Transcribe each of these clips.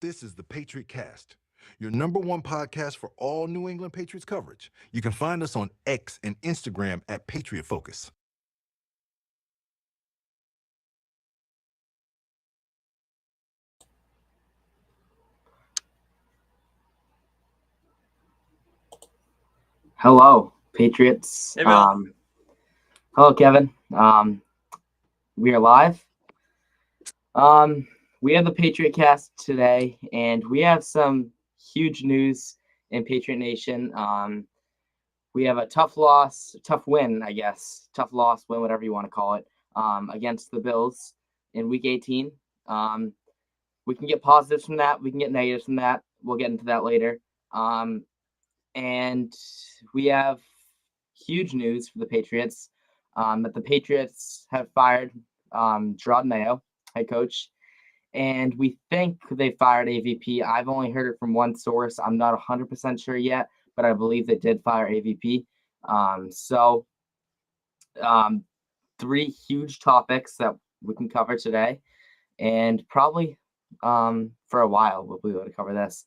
This is the Patriot Cast, your number one podcast for all New England Patriots coverage. You can find us on X and Instagram at Patriot Focus. Hello, Patriots. Hey, Bill. Hello, Kevin. We are live. We have the Patriot Cast today, and we have some huge news in Patriot Nation. We have a tough win, I guess. Tough loss, win, whatever you want to call it, against the Bills in Week 18. We can get positives from that. We can get negatives from that. We'll get into that later. And we have huge news for the Patriots that the Patriots have fired Jerod Mayo, head coach, and we think they fired AVP. I've only heard it from one source. I'm not 100% sure yet, but I believe they did fire AVP. Three huge topics that we can cover today, and probably for a while we'll be able to cover this.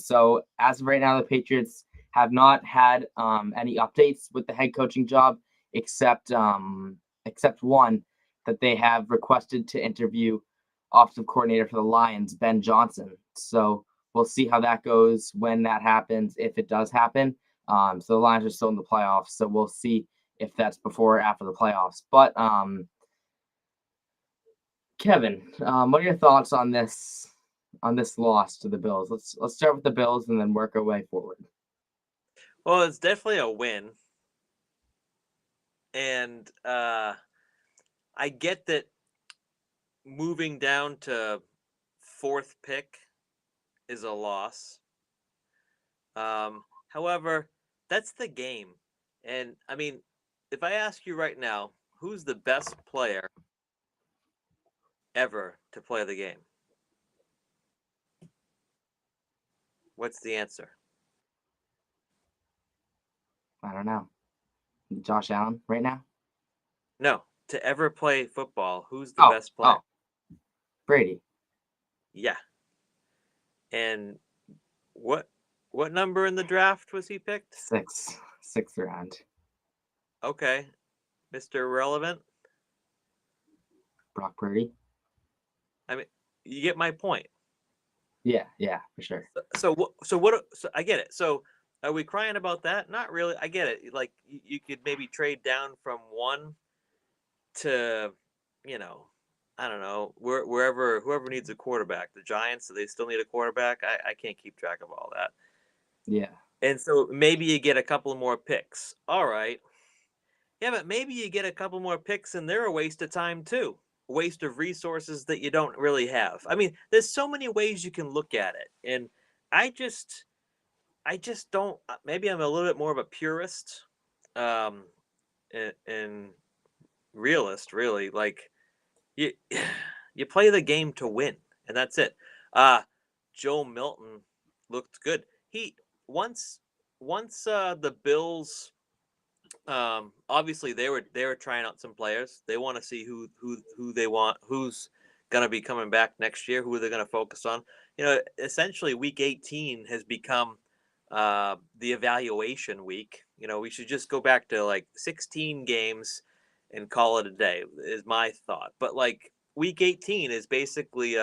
So as of right now, the Patriots have not had any updates with the head coaching job, except one that they have requested to interview offensive coordinator for the Lions, Ben Johnson. So we'll see how that goes when that happens, if it does happen. So the Lions are still in the playoffs, so we'll see if that's before or after the playoffs. But Kevin, what are your thoughts on this loss to the Bills? Let's start with the Bills and then work our way forward. Well, it's definitely a win. And I get that moving down to fourth pick is a loss. However, that's the game. And, I mean, if I ask you right now, who's the best player ever to play the game? What's the answer? I don't know. Josh Allen right now? No, to ever play football, who's the best player? Brady. Yeah. And what number in the draft was he picked? Sixth round. Okay. Mr. Relevant? Brock Purdy. I mean, you get my point. Yeah, for sure. So I get it. So are we crying about that? Not really. I get it. Like you could maybe trade down from 1 to, I don't know, whoever needs a quarterback. The Giants, do they still need a quarterback? I can't keep track of all that. Yeah. And so maybe you get a couple more picks. All right. Yeah, but maybe you get a couple more picks and they're a waste of time too. A waste of resources that you don't really have. I mean, there's so many ways you can look at it. And I just don't, maybe I'm a little bit more of a purist and realist, really. Like you play the game to win, and that's it. Joe Milton looked good. He once the Bills, obviously they were trying out some players. They want to see who they want, who's gonna be coming back next year, who they're gonna focus on. Essentially Week 18 has become the evaluation week. We should just go back to like 16 games and call it a day, is my thought. But like Week 18 is basically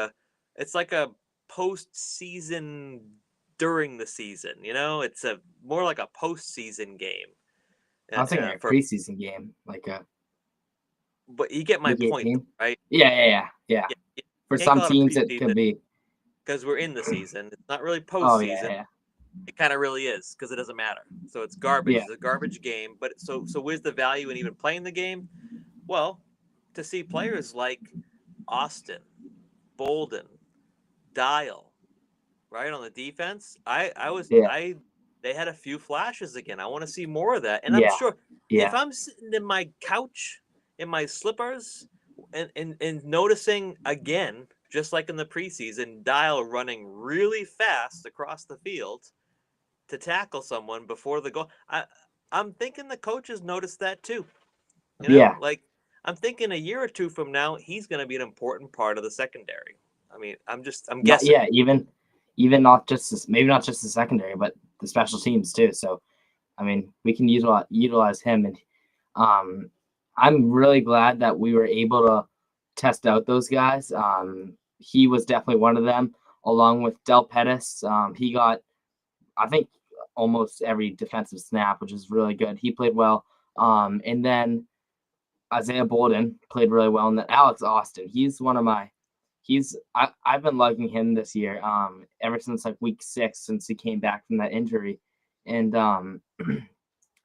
it's like a postseason during the season. It's a more like a postseason game. I was thinking a preseason game, like a. But you get my point, right? Yeah. For some teams, it could be because we're in the season. It's not really postseason. Oh, yeah. It kind of really is because it doesn't matter. So it's garbage. Yeah. It's a garbage game. But so where's the value in even playing the game? Well, to see players like Austin, Bolden, Dial, right on the defense. They had a few flashes again. I want to see more of that. And I'm sure if I'm sitting in my couch in my slippers and noticing again, just like in the preseason, Dial running really fast across the field to tackle someone before the goal. I'm thinking the coaches noticed that too. Like I'm thinking a year or two from now, he's going to be an important part of the secondary. I mean, I'm Not, guessing. yeah, even not just this, maybe not just the secondary, but the special teams too. So, I mean, we can utilize him, and I'm really glad that we were able to test out those guys. He was definitely one of them, along with Del Pettis. He got, I think, almost every defensive snap, which is really good. He played well. And then Isaiah Bolden played really well, and then Alex Austin. I've been liking him this year. Ever since like week 6, since he came back from that injury, and I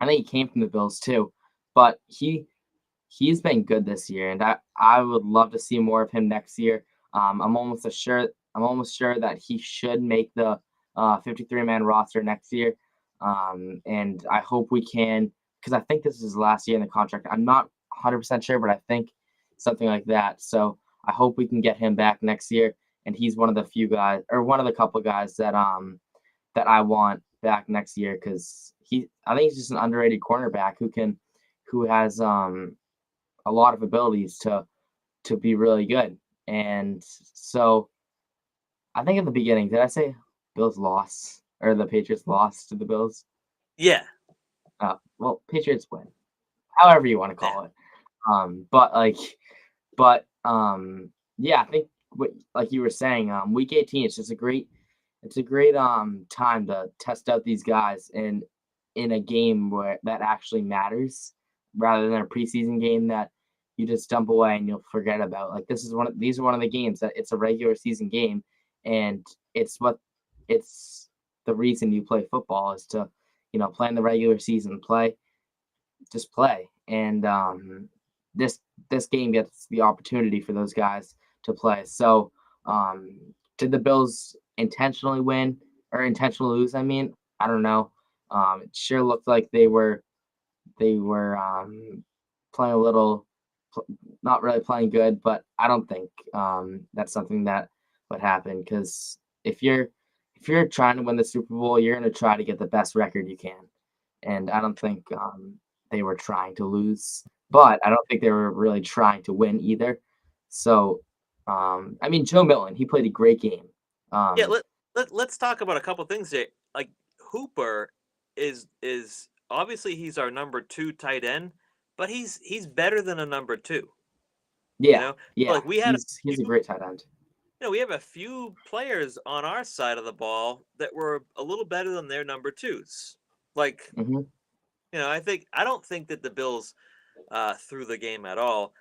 think he came from the Bills too, but he's been good this year, and I would love to see more of him next year. I'm almost sure that he should make the 53-man roster next year, and I hope we can, because I think this is his last year in the contract. I'm not 100% sure, but I think something like that. So I hope we can get him back next year, and he's one of the few guys, or one of the couple guys that I want back next year, because I think he's just an underrated cornerback who has a lot of abilities to be really good. And so I think at the beginning, did I say Bills lost or the Patriots lost to the Bills? Yeah. Well, Patriots win, however you want to call it. Yeah, I think like you were saying, week 18, it's just a great time to test out these guys in a game that actually matters, rather than a preseason game that you just dump away and you'll forget about. Like these are one of the games that it's a regular season game, and it's the reason you play football is to, play in the regular season, play. And this game gets the opportunity for those guys to play. So did the Bills intentionally win or intentionally lose? I mean, I don't know. It sure looked like they were playing a little, not really playing good, but I don't think that's something that would happen, because if you're trying to win the Super Bowl, you're going to try to get the best record you can. And I don't think they were trying to lose, but I don't think they were really trying to win either. So, I mean, Joe Milton, he played a great game. Yeah, let's talk about a couple things here. Like Hooper is obviously he's our number 2 tight end, but he's better than a number 2. Yeah, yeah. Like we had he's a great tight end. We have a few players on our side of the ball that were a little better than their number 2s. Like, I don't think that the Bills threw the game at all.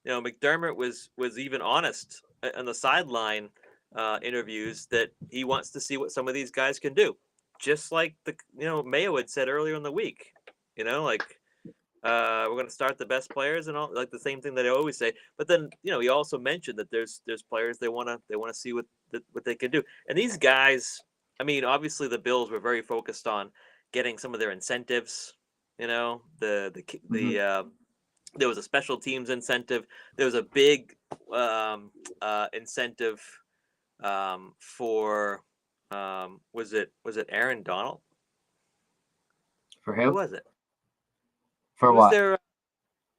McDermott was even honest on the sideline interviews that he wants to see what some of these guys can do, just like Mayo had said earlier in the week. We're going to start the best players and all, like the same thing that I always say. But then he also mentioned that there's players they want to see what they can do. And these guys, I mean, obviously the Bills were very focused on getting some of their incentives. There was a special teams incentive. There was a big incentive for was it Aaron Donald? For who? Who was it? For Who what? was there?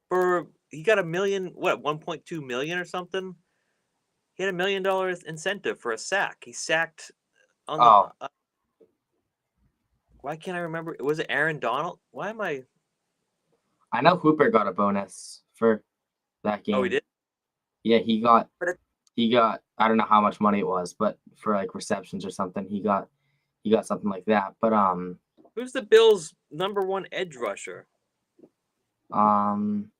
For he got $1 million, 1.2 million or something. He had $1 million incentive for a sack. He sacked on the. Why can't I remember? Was it Aaron Donald? Why am I? I know Hooper got a bonus for that game. Oh, he did? Yeah, he got. I don't know how much money it was, but for like receptions or something, he got something like that. But who's the Bills' number 1 edge rusher? They don't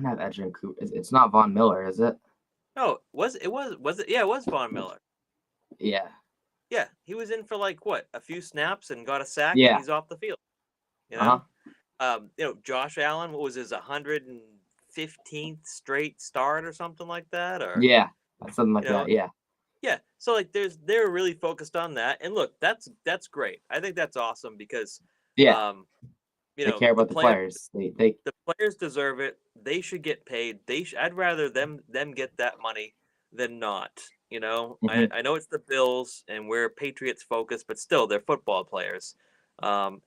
have Edgerrin Cooper. It's not Von Miller, is it? No, was it? Yeah, it was Von Miller. Yeah. Yeah, he was in for like what, a few snaps and got a sack, Yeah. and he's off the field. Josh Allen, what was his 115th straight start or something like that, or something like that. Yeah. Yeah, so like they're really focused on that, and look, that's great. I think that's awesome because they care about the players. The players deserve it. They should get paid. I'd rather them get that money than not. I know it's the Bills and we're Patriots focused, but still they're football players, and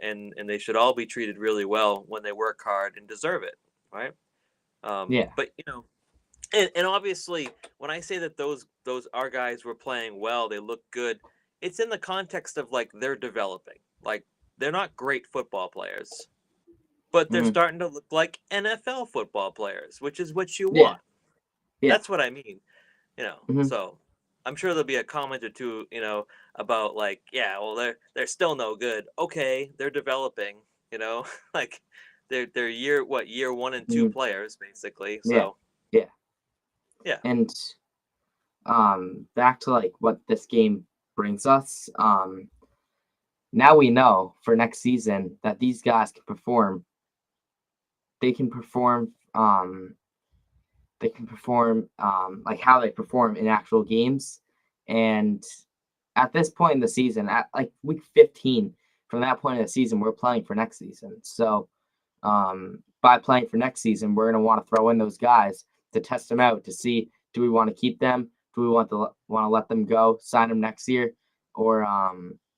they should all be treated really well when they work hard and deserve it, right? But And obviously, when I say that those our guys were playing well, they look good. It's in the context of like they're developing. Like they're not great football players, but they're Mhm. starting to look like NFL football players, which is what you Yeah. want. Yeah. That's what I mean. Mhm. So I'm sure there'll be a comment or two, about like, yeah, well, they're still no good. Okay, they're developing. Like they're year 1 and 2 Mhm. players basically. Yeah. So Yeah. yeah, And back to like what this game brings us. Now we know for next season that these guys can perform. They can perform. They can perform like how they perform in actual games. And at this point in the season, at like week 15, from that point in the season, we're playing for next season. So by playing for next season, we're going to want to throw in those guys to test them out to see, do we want to keep them? Do we want to let them go, sign them next year, or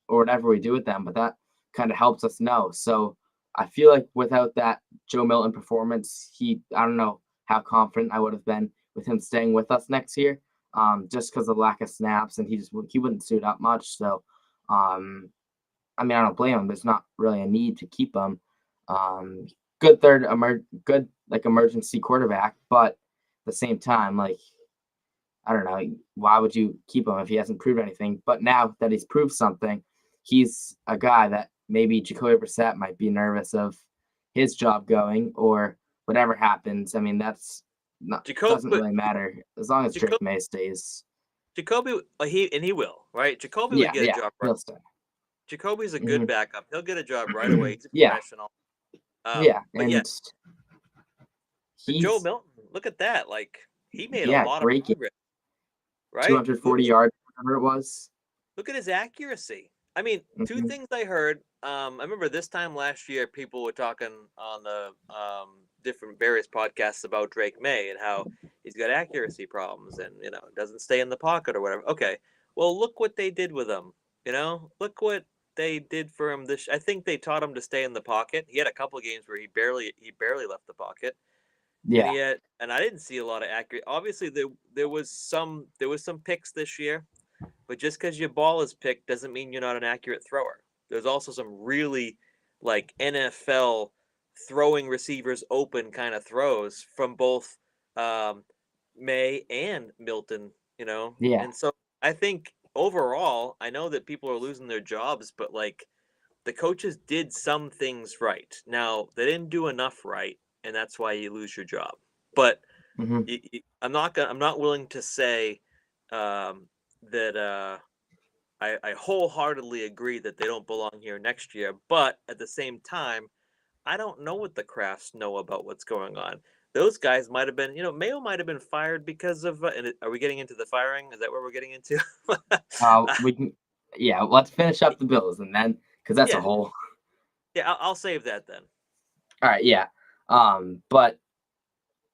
whatever we do with them? But that kind of helps us know. So I feel like without that Joe Milton performance, I don't know how confident I would have been with him staying with us next year, just because of lack of snaps, and he wouldn't suit up much. So, I mean, I don't blame him. There's not really a need to keep him. Um, good like emergency quarterback, but at the same time, like I don't know, why would you keep him if he hasn't proved anything? But now that he's proved something, he's a guy that maybe Jacoby Brissett might be nervous of his job going or whatever happens. I mean, that's not doesn't Jacoby, really matter as long as Jacoby, Drake May stays. Jacoby, he will, right? Jacoby would Yeah, get a yeah, job right. he'll stay. Jacoby's a good Hmm. backup. He'll get a job right away. He's a Yeah, professional. yeah, But yeah, and but Joe he's Milton, look at that. Like he made a yeah, lot of great game, progress, right? Look 240 yards, whatever it was. Look at his accuracy. I mean, two Hmm. things I heard. I remember this time last year, people were talking on the different various podcasts about Drake May and how he's got accuracy problems and doesn't stay in the pocket or whatever. Okay, well look what they did with him. Look what they did for him. I think they taught him to stay in the pocket. He had a couple of games where he barely left the pocket, and Yeah, and I didn't see a lot of accurate. Obviously, there was some picks this year. But just because your ball is picked doesn't mean you're not an accurate thrower. There's also some really like NFL throwing receivers open kind of throws from both um, May and Milton, yeah, And so I think overall, I know that people are losing their jobs, but like the coaches did some things right. Now, they didn't do enough right, and that's why you lose your job. But hmm I'm not willing to say that I wholeheartedly agree that they don't belong here next year. But at the same time, I don't know what the Crafts know about what's going on. Those guys might have been, Mayo might have been fired because of. Are we getting into the firing? Is that what we're getting into? we can. Yeah, let's finish up the Bills and then because that's a Yeah, whole. yeah. I'll save that then. All right, yeah. But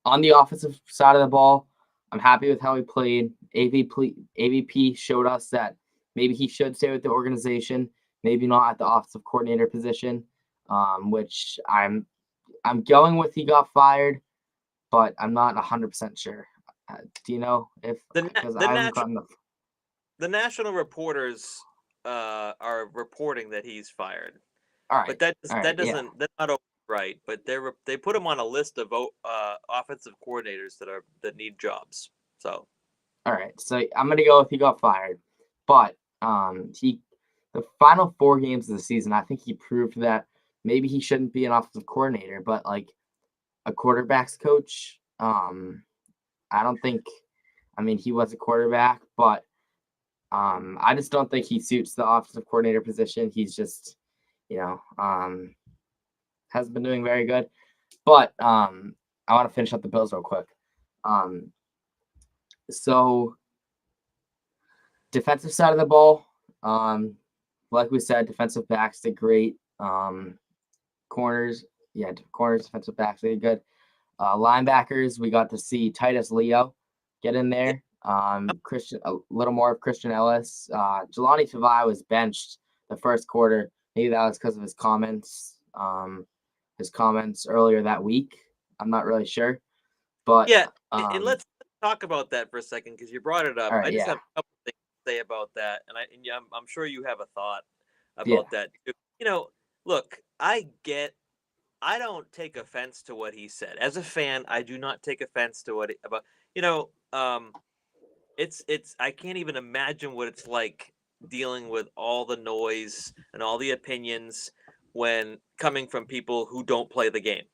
on the offensive side of the ball, I'm happy with how he played. AVP showed us that maybe he should stay with the organization, maybe not at the offensive coordinator position, which I'm going with he got fired, but I'm not 100% sure. Do you know if The because the I haven't national gotten the the national reporters are reporting that he's fired. all But right, all right, that yeah, doesn't that's not right. But they put him on a list of offensive coordinators that need jobs. So all right. So I'm gonna go with he got fired, but he the final 4 games of the season, I think he proved that maybe he shouldn't be an offensive coordinator, but like a quarterbacks coach. I don't think. I mean, he was a quarterback, but I just don't think he suits the offensive coordinator position. He's just, you know, hasn't been doing very good. But I want to finish up the Bills real quick. Um, so defensive side of the ball, like we said, defensive backs did great. Corners, yeah, corners, defensive backs did good. Linebackers, we got to see Titus Leo get in yeah, there. Christian, a little more of Christian Ellis. Jelani Tavai was benched the first quarter. Maybe that was because of his comments. His comments earlier that week. I'm not really sure, but yeah, and let's talk about that for a second because you brought it up. All right, I just yeah. have a couple things to say about that, and yeah, I'm sure you have a thought Yeah. about that too. Look, I don't take offense to what he said. As a fan, I do not take offense to what about it's I can't even imagine what it's like dealing with all the noise and all the opinions when coming from people who don't play the game.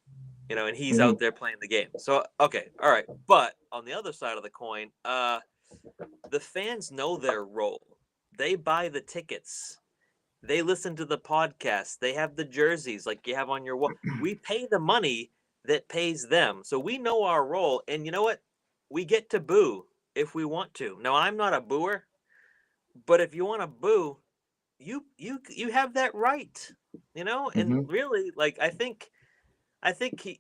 And he's Mhm. out there playing the game. So okay, all right. But on the other side of the coin, the fans know their role. They buy the tickets. They listen to the podcast. They have the jerseys like you have on your wall. We pay the money that pays them. So we know our role. And you know what? We get to boo if we want to. Now I'm not a booer, but if you want to boo, you have that right. And Mhm. really, like I think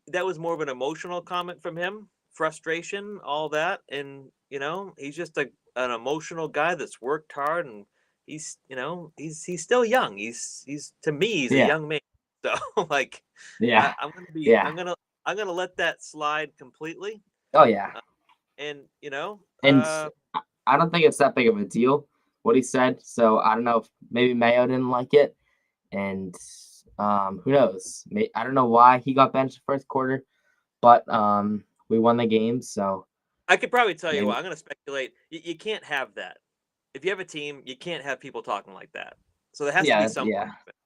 that was more of an emotional comment from him, frustration, all that, and he's just an emotional guy that's worked hard, and he's still young. He's to me he's a Yeah. young man. So like, Yeah. I'm gonna be Yeah. I'm gonna let that slide completely, Oh yeah. and And I don't think it's that big of a deal what he said. So I don't know if maybe Mayo didn't like it, and who knows? I don't know why he got benched the first quarter, but we won the game. So I could probably tell you maybe what I'm gonna speculate. You can't have that. If you have a team, you can't have people talking like that. So there has to be some yeah. punishment.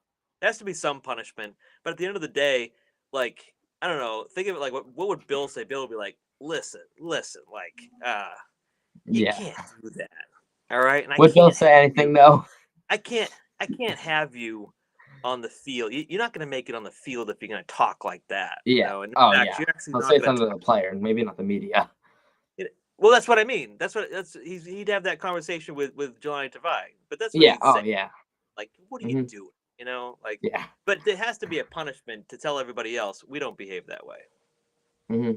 There has to be some punishment. But at the end of the day, like I don't know, think of it like what would Bill say? Bill would be like, listen, like, you Yeah. can't do that. All right. And Would Bill say anything though? I can't have you on the field. You're not gonna make it on the field if you're gonna talk like that. Yeah. And Oh in fact, yeah. you're actually He'll not say gonna something to the player, maybe not the media. Well, that's what I mean. He'd have that conversation with Jelani Tavai, but that's what Yeah. he'd Oh say. yeah. Like, what are you Hmm. doing? Like, Yeah. but there has to be a punishment to tell everybody else we don't behave that way. Hmm.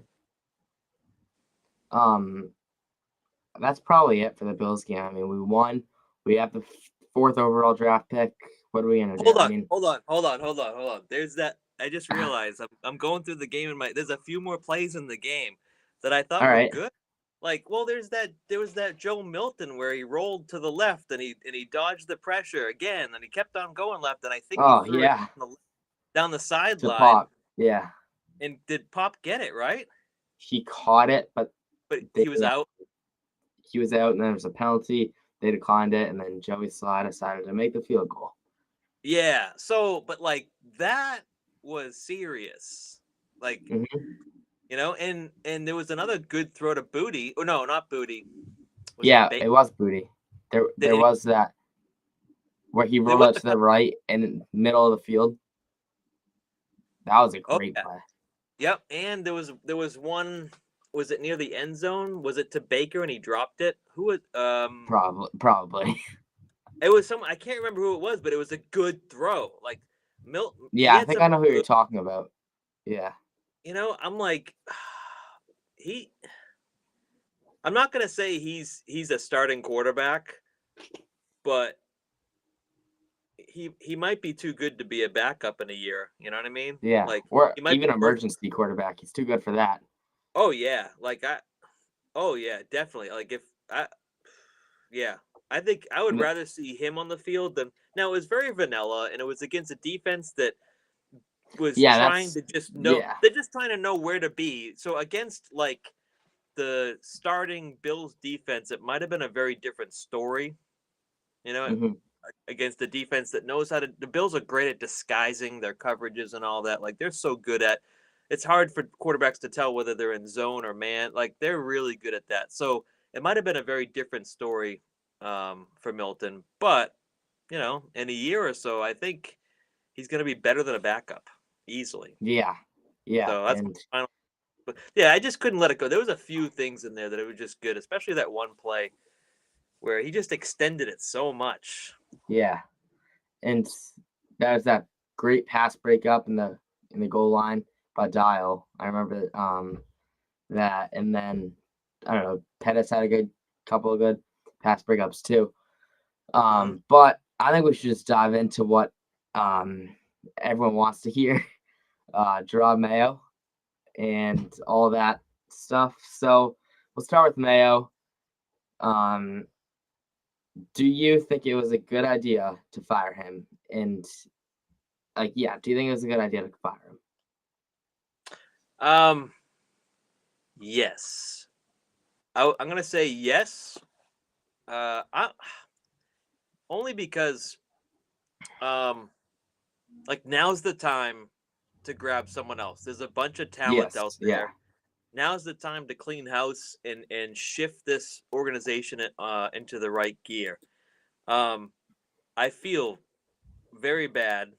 That's probably it for the Bills game. I mean, we won. We have the fourth overall draft pick. What are we gonna do? Hold on, I mean, hold on. There's that. I just realized I'm going through the game there's a few more plays in the game that I thought all were right. good. Like, well, there was that Joe Milton where he rolled to the left and he dodged the pressure again and he kept on going left and I think he Oh threw it yeah. down the To sideline. Pop. Yeah. And did Pop get it right? He caught it, but He was out. He was out, and then there was a penalty. They declined it, and then Joey Slye decided to make the field goal. Yeah. So, but like that was serious. Like, and there was another good throw to Booty. Oh no, not Booty. It was Booty. There was that where he rolled out to the right in the middle of the field. That was a great play. Yep, and there was one. Was it near the end zone? Was it to Baker and he dropped it? Who was Probably. It was I can't remember who it was, but it was a good throw. Like Milton. Yeah, I think I know who you're talking about. Yeah. I'm like I'm not gonna say he's a starting quarterback, but he might be too good to be a backup in a year. You know what I mean? Yeah. Like or he might even be emergency quarterback. He's too good for that. Oh yeah, oh yeah, definitely. Like I think I would rather see him on the field than now. It was very vanilla, and it was against a defense that was trying to just know. Yeah. They're just trying to know where to be. So against like the starting Bills defense, it might have been a very different story. Against the defense that knows how to. The Bills are great at disguising their coverages and all that. Like they're so good at. It's hard for quarterbacks to tell whether they're in zone or man. Like they're really good at that. So it might have been a very different story for Milton. But in a year or so, I think he's going to be better than a backup easily. Yeah. So that's my final. But yeah, I just couldn't let it go. There was a few things in there that were just good, especially that one play where he just extended it so much. Yeah, and that was that great pass breakup in the goal line by Dial. I remember that, and then I don't know, Pettis had a couple of good pass breakups too. But I think we should just dive into what everyone wants to hear, Jerod Mayo and all that stuff. So we'll start with Mayo. Do you think it was a good idea to fire him? And do you think it was a good idea to fire him? Yes. I'm gonna say yes. Only because, now's the time to grab someone else. There's a bunch of talent out there. Yeah. Now's the time to clean house and shift this organization into the right gear. I feel very bad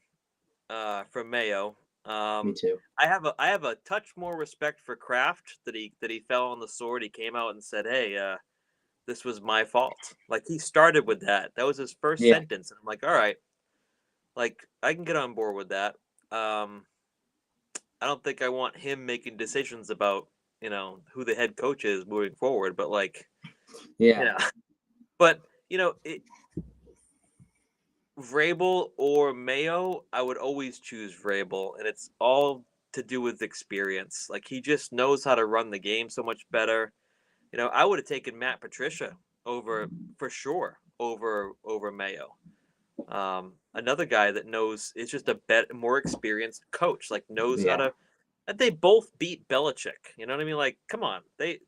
for Mayo. Me too. I have a touch more respect for Kraft that he fell on the sword. He came out and said, "Hey, this was my fault." Like, he started with that. That was his first sentence, and I'm like, all right, like, I can get on board with that. I don't think I want him making decisions about who the head coach is moving forward, but but Vrabel or Mayo, I would always choose Vrabel, and it's all to do with experience. Like, he just knows how to run the game so much better. I would have taken Matt Patricia over Mayo. Another guy that knows is just a more experienced coach, like knows how to. And they both beat Belichick. You know what I mean? Like, come on, they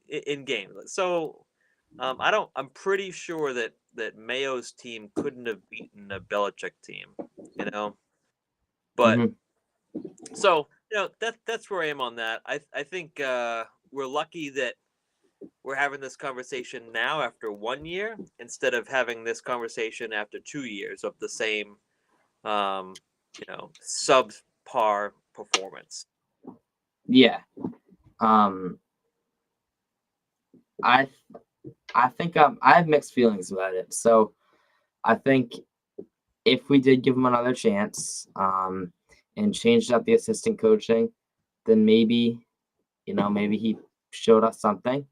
in game. So I'm pretty sure that Mayo's team couldn't have beaten a Belichick team, But so that's where I am on that. I think we're lucky that we're having this conversation now after 1 year instead of having this conversation after 2 years of the same subpar performance. Yeah. I think I have mixed feelings about it. So I think if we did give him another chance, and changed up the assistant coaching, then maybe he showed us something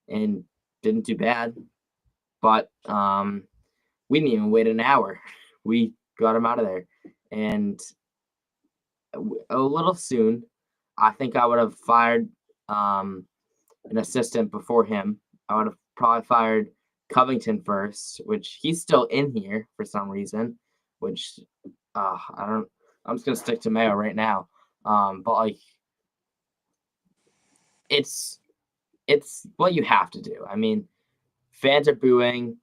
and didn't do bad. But we didn't even wait an hour. We got him out of there, and a little soon. I think I would have fired an assistant before him. I would have probably fired Covington first, which he's still in here for some reason, which I don't. I'm just gonna stick to Mayo right now. But it's what you have to do. I mean, fans are booing.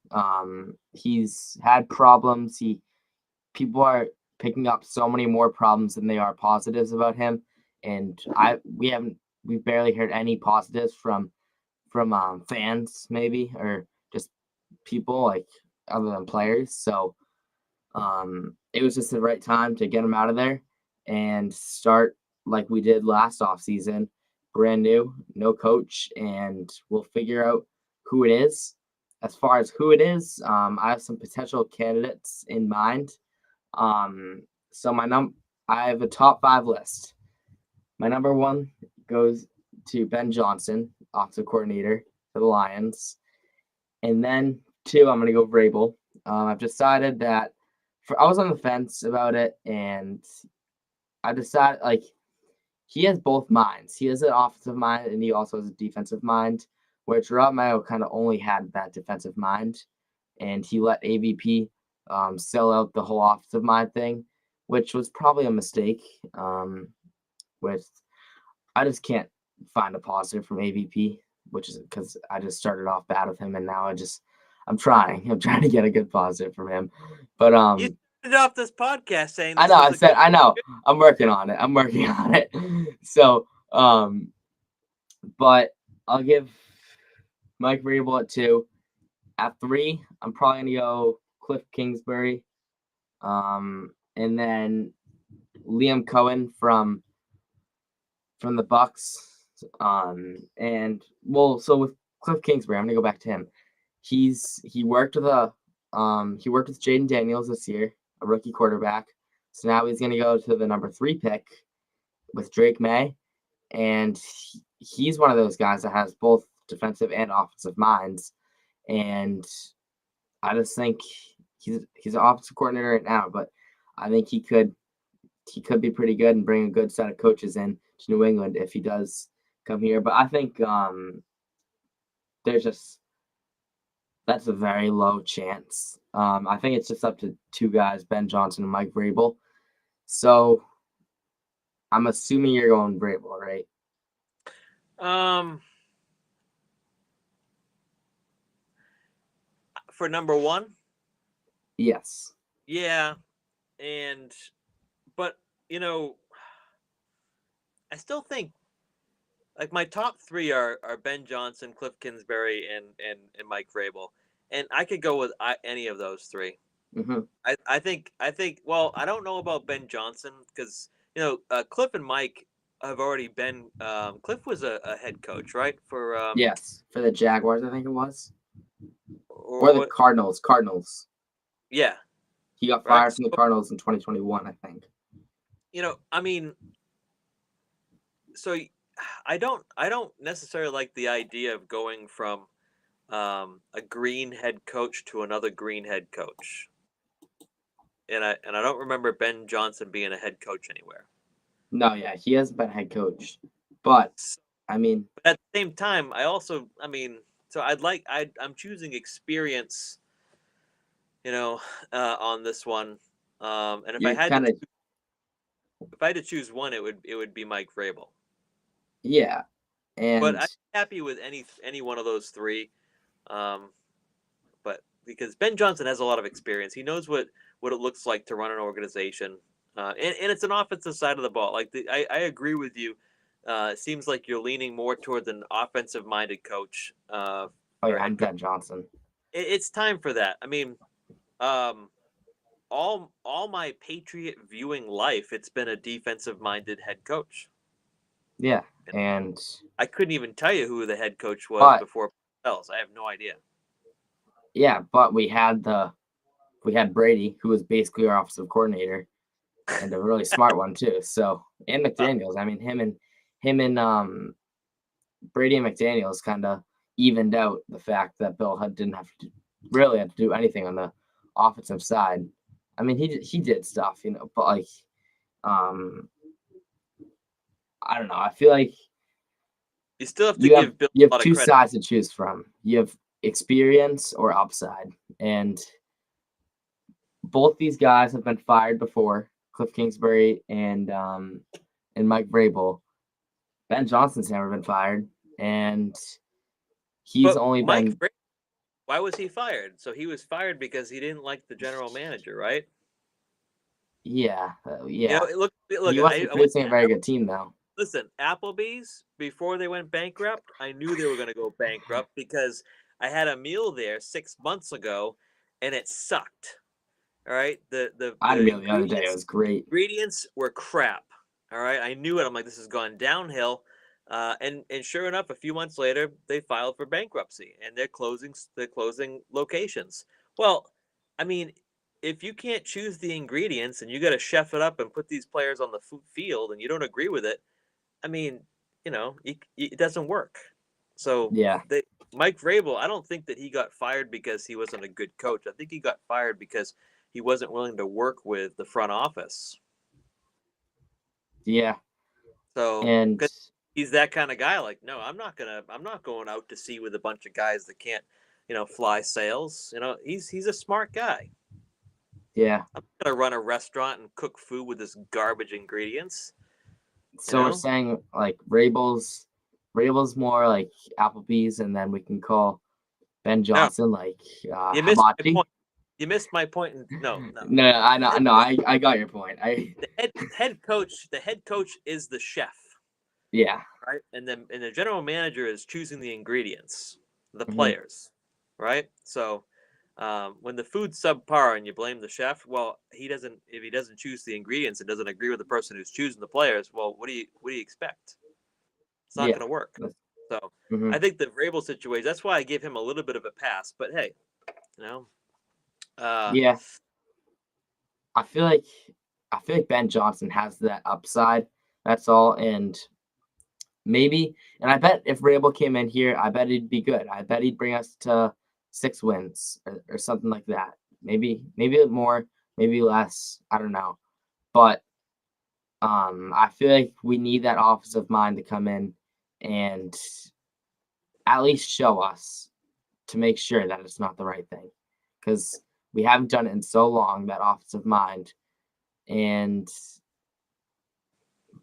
He's had problems. People are picking up so many more problems than they are positives about him, and we've barely heard any positives from fans, maybe, or just people other than players. So it was just the right time to get him out of there and start like we did last offseason, brand new, no coach, and we'll figure out who it is. As far as who it is, I have some potential candidates in mind. So I have a top 5 list. My number 1 goes to Ben Johnson, offensive coordinator for the Lions. And then 2, I'm going to go Vrabel. I've decided that I was on the fence about it, and I decided he has both minds. He has an offensive mind, and he also has a defensive mind, where Jerod Mayo kind of only had that defensive mind, and he let AVP sell out the whole offensive mind thing, which was probably a mistake. I just can't find a positive from AVP, which is because I just started off bad with him, and now I'm trying to get a good positive from him. But you started off this podcast saying this I know. I'm working on it. So but I'll give Mike Vrabel at 2. At 3, I'm probably gonna go Cliff Kingsbury. And then Liam Cohen from the Bucks. So with Cliff Kingsbury, I'm gonna go back to him. He worked with Jaden Daniels this year, a rookie quarterback. So now he's gonna go to the number 3 pick with Drake May, and he's one of those guys that has both defensive and offensive minds. And I just think he's an offensive coordinator right now, but I think he could be pretty good and bring a good set of coaches in to New England if he does come here. But I think that's a very low chance. I think it's just up to two guys, Ben Johnson and Mike Vrabel. So I'm assuming you're going Vrabel, right? For number one, Yes. yeah, but I still think like my top three are Ben Johnson, Cliff Kingsbury, and Mike Vrabel, and I could go with any of those three. Mm-hmm. I think. Well, I don't know about Ben Johnson because Cliff and Mike have already been. Cliff was a head coach, right? For Yes, for the Jaguars, I think it was, or or the Cardinals. Cardinals. Yeah, he got right? fired from the Cardinals in 2021, I think. I mean, so I don't necessarily like the idea of going from a green head coach to another green head coach. And I don't remember Ben Johnson being a head coach anywhere. No, yeah, he hasn't been head coach. But I mean, but at the same time, so I'm choosing experience, on this one. And if I had to choose one, it would be Mike Vrabel. Yeah, but I'm happy with any one of those three. But because Ben Johnson has a lot of experience, he knows what it looks like to run an organization, and it's an offensive side of the ball. Like I agree with you. It seems like you're leaning more towards an offensive-minded coach. I'm Ben Johnson. It's time for that. I mean, all my Patriot viewing life, it's been a defensive-minded head coach. Yeah, and I couldn't even tell you who the head coach was before else. I have no idea. Yeah, but we had Brady, who was basically our offensive coordinator, and a really smart one too. So, and McDaniels. I mean, him and Brady and McDaniels kind of evened out the fact that Bill didn't have to do anything on the offensive side. I mean, he did stuff, but like, I don't know. I feel like you still have to give Bill you a lot have two of credit. sides to choose from. You have experience or upside, and both these guys have been fired before. Cliff Kingsbury and Mike Vrabel. Ben Johnson's never been fired, and he's only been. Why was he fired? So he was fired because he didn't like the general manager, right? Yeah, yeah. Look. He wasn't producing a very good team, though. Listen, Applebee's, before they went bankrupt, I knew they were going to go bankrupt because I had a meal there 6 months ago, and it sucked. All right, I had a meal the other day. It was great. Ingredients were crap. All right, I knew it. I'm like, this has gone downhill. And sure enough, a few months later, they filed for bankruptcy, and they're closing locations. Well, I mean, if you can't choose the ingredients and you got to chef it up and put these players on the field, and you don't agree with it, I mean, it doesn't work. So yeah, Mike Vrabel, I don't think that he got fired because he wasn't a good coach. I think he got fired because he wasn't willing to work with the front office. Yeah. So, and he's that kind of guy. Like, no, I'm not going out to sea with a bunch of guys that can't, fly sales. He's a smart guy. Yeah. I'm not gonna run a restaurant and cook food with this garbage ingredients. So we're saying like Vrabel's more like Applebee's, and then we can call Ben Johnson like Hibachi. You missed my point. No. I know. I got your point. The head coach is the chef. Yeah. Right, and the general manager is choosing the ingredients, the players, right? So when the food's subpar and you blame the chef, well, if he doesn't choose the ingredients and doesn't agree with the person who's choosing the players, well, what do you expect? It's not going to work. So I think the Vrabel situation, that's why I give him a little bit of a pass. But hey, yeah, I feel like Ben Johnson has that upside. That's all, and maybe, and I bet if Vrabel came in here, I bet he'd be good. I bet he'd bring us to 6 wins or something like that. Maybe more, maybe less. I don't know, but I feel like we need that offensive mind to come in and at least show us to make sure that it's not the right thing, because we haven't done it in so long, that offensive mind, and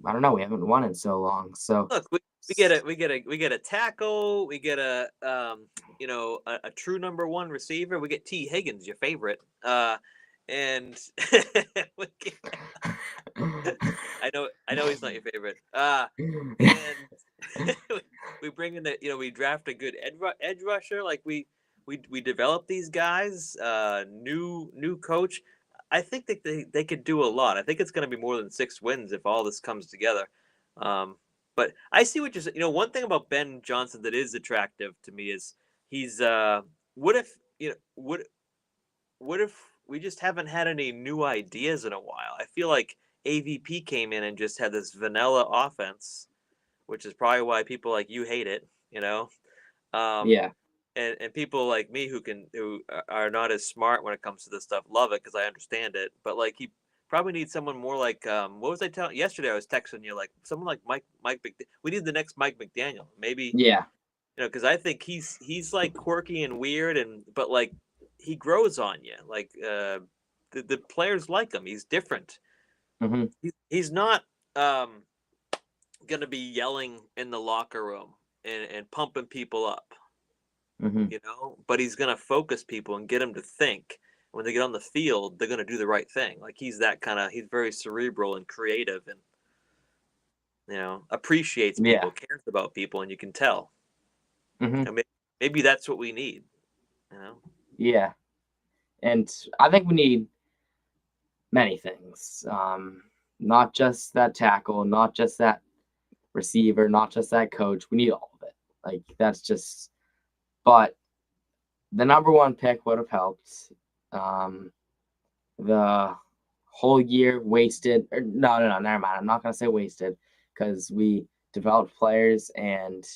I don't know, we haven't won in so long. So Look, we get a tackle, we get a a true number one receiver. We get T. Higgins, your favorite, and we get, I know he's not your favorite. And we bring in we draft a good edge rusher. Like we develop these guys. New coach. I think that they could do a lot. I think it's going to be more than 6 wins if all this comes together. But I see what you're saying. One thing about Ben Johnson that is attractive to me is he's what if what if we just haven't had any new ideas in a while? I feel like AVP came in and just had this vanilla offense, which is probably why people like you hate it, yeah. And people like me who are not as smart when it comes to this stuff love it because I understand it. But like he probably needs someone more like what was I telling yesterday? I was texting you like someone like Mike we need the next Mike McDaniel, maybe. Yeah. Because I think he's like quirky and weird, but like he grows on you. Like the players like him. He's different. Mm-hmm. He's not gonna be yelling in the locker room and pumping people up. Mm-hmm. But he's gonna focus people and get them to think. When they get on the field, they're gonna do the right thing. Like he's very cerebral and creative, and appreciates people, cares about people, and you can tell. Mm-hmm. Maybe that's what we need. Yeah, and I think we need many things. Not just that tackle, not just that receiver, not just that coach. We need all of it. Like that's just. But the number one pick would have helped. The whole year wasted. No, never mind. I'm not gonna say wasted because we developed players and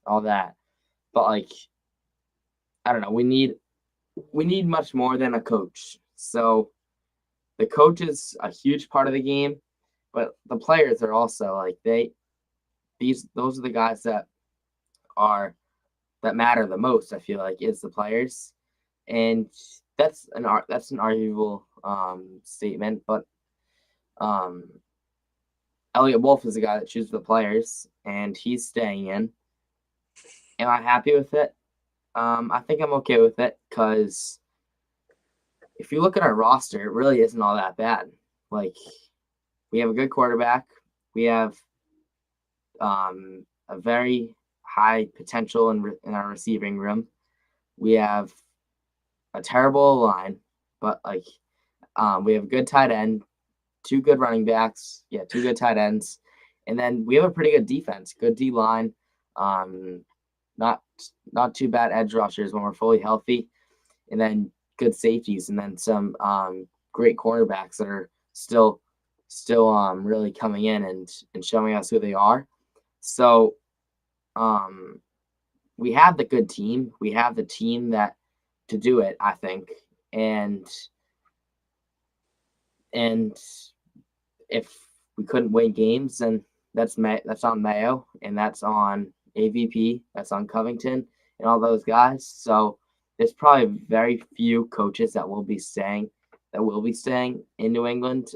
all that. But like, I don't know. We need much more than a coach. So the coach is a huge part of the game, but the players are also like those are the guys that matter the most. I feel like is the players, and that's an arguable statement. But Elliot Wolf is the guy that chooses the players, and he's staying in. Am I happy with it? I think I'm okay with it because if you look at our roster, it really isn't all that bad. Like we have a good quarterback, we have a very high potential in our receiving room. We have a terrible line, but like we have a good tight end, 2 good running backs, 2 good tight ends, and then we have a pretty good defense, good D line, not too bad edge rushers when we're fully healthy, and then good safeties, and then some great cornerbacks that are still really coming in and showing us who they are. So we have the good team. We have the team that to do it, I think. And if we couldn't win games, then that's on Mayo, and that's on AVP, that's on Covington, and all those guys. So there's probably very few coaches that will be staying in New England.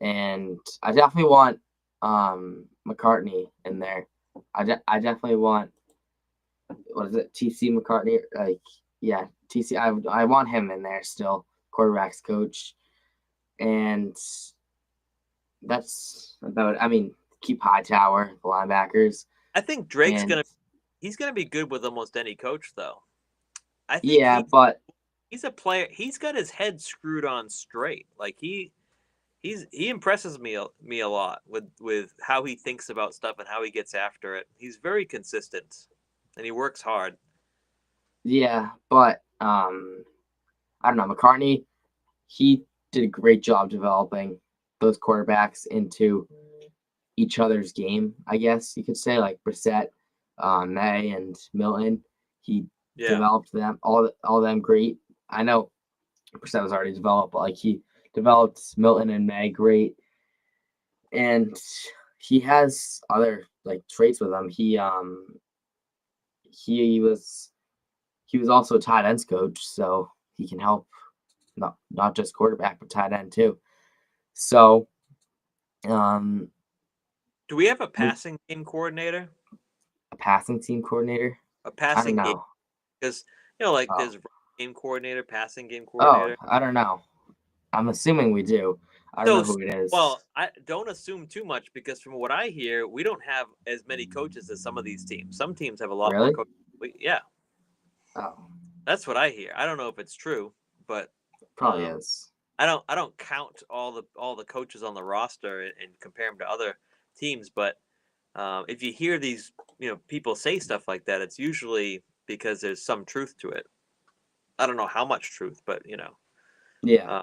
And I definitely want McCartney in there. I definitely want, what is it, TC McCartney? TC. I want him in there still, quarterbacks coach. And that's about it. I mean, keep Hightower, the linebackers. I think Drake's he's gonna be good with almost any coach, though. I think but he's a player. He's got his head screwed on straight. Like he impresses me a lot with how he thinks about stuff and how he gets after it. He's very consistent, and he works hard. Yeah, but I don't know. McCartney, he did a great job developing those quarterbacks into each other's game, I guess you could say, like Brissett, May, and Milton. He developed them all them great. I know Brissett was already developed, but like he developed Milton and May great, and he has other like traits with him. he was also a tight ends coach, so he can help not just quarterback but tight end too. So, Do we have a passing game coordinator? A passing team coordinator? A I don't passing game, know. because like Oh. there's game coordinator, passing game coordinator. I don't know. I'm assuming we do. I don't know who it is. Well, I don't assume too much, because from what I hear, we don't have as many coaches as some of these teams. Some teams have a lot more Really? coaches. Yeah, Oh, that's what I hear. I don't know if it's true, but probably is. I don't count all the coaches on the roster and compare them to other teams. But if you hear these people say stuff like that, it's usually because there's some truth to it. I don't know how much truth, but Yeah.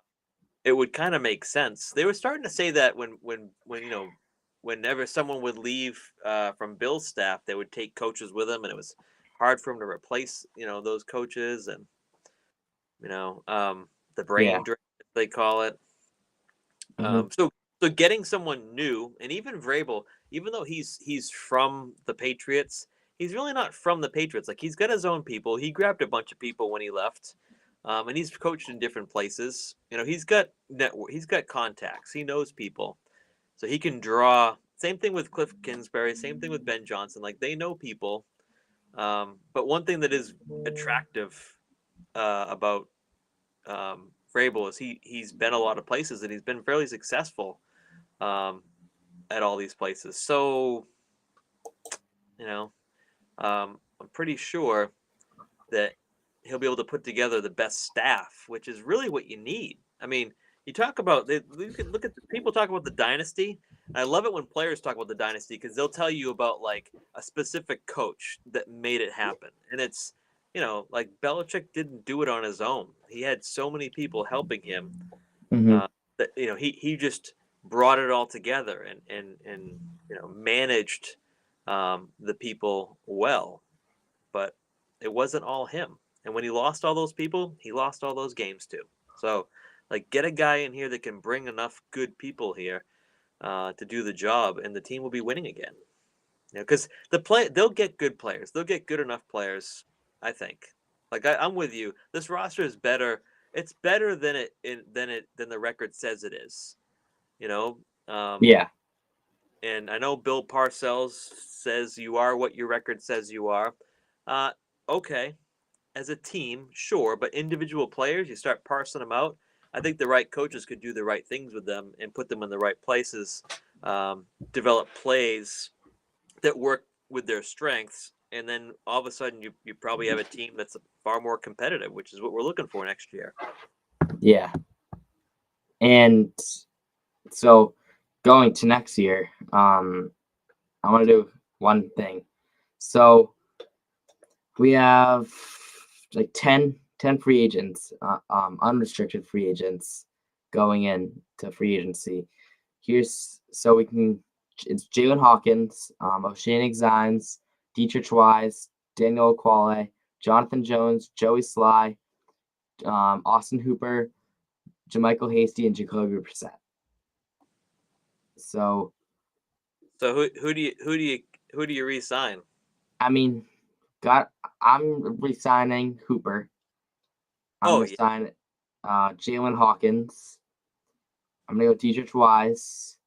it would kind of make sense. They were starting to say that when whenever someone would leave from Bill's staff, they would take coaches with them, and it was hard for them to replace those coaches, and the brain drain, as they call it. So getting someone new, and even Vrabel, even though he's from the Patriots, he's really not from the Patriots. Like, he's got his own people. He grabbed a bunch of people when he left. And he's coached in different places. He's got network. He's got contacts. He knows people, so he can draw. Same thing with Cliff Kingsbury. Same thing with Ben Johnson. Like, they know people. But one thing that is attractive about Vrabel is he's been a lot of places, and he's been fairly successful at all these places. So, I'm pretty sure that he'll be able to put together the best staff, which is really what you need. I mean, you talk about you can look at people talk about the dynasty. And I love it when players talk about the dynasty, because they'll tell you about like a specific coach that made it happen, and it's like Belichick didn't do it on his own. He had so many people helping him that he just brought it all together and managed the people well, but it wasn't all him. And when he lost all those people, he lost all those games too. So, like, get a guy in here that can bring enough good people here to do the job, and the team will be winning again. Because they'll get good players. They'll get good enough players, I think. Like, I'm with you. This roster is better. It's better than than the record says it is. Yeah. And I know Bill Parcells says you are what your record says you are. Okay. As a team, sure, but individual players, you start parsing them out. I think the right coaches could do the right things with them and put them in the right places, develop plays that work with their strengths, and then all of a sudden you probably have a team that's far more competitive, which is what we're looking for next year. Yeah. And so going to next year, I want to do one thing. So we have like 10 free agents, unrestricted free agents going into free agency. It's Jalen Hawkins, O'Shane Zines, Dietrich Wise, Daniel Aquale, Jonathan Jones, Joey Sly, Austin Hooper, JaMychal Hasty, and Jacoby Brissett. So who do you re-sign? I mean, I'm re-signing Hooper. I'm gonna sign Jalen Hawkins. I'm gonna go Dietrich Wise.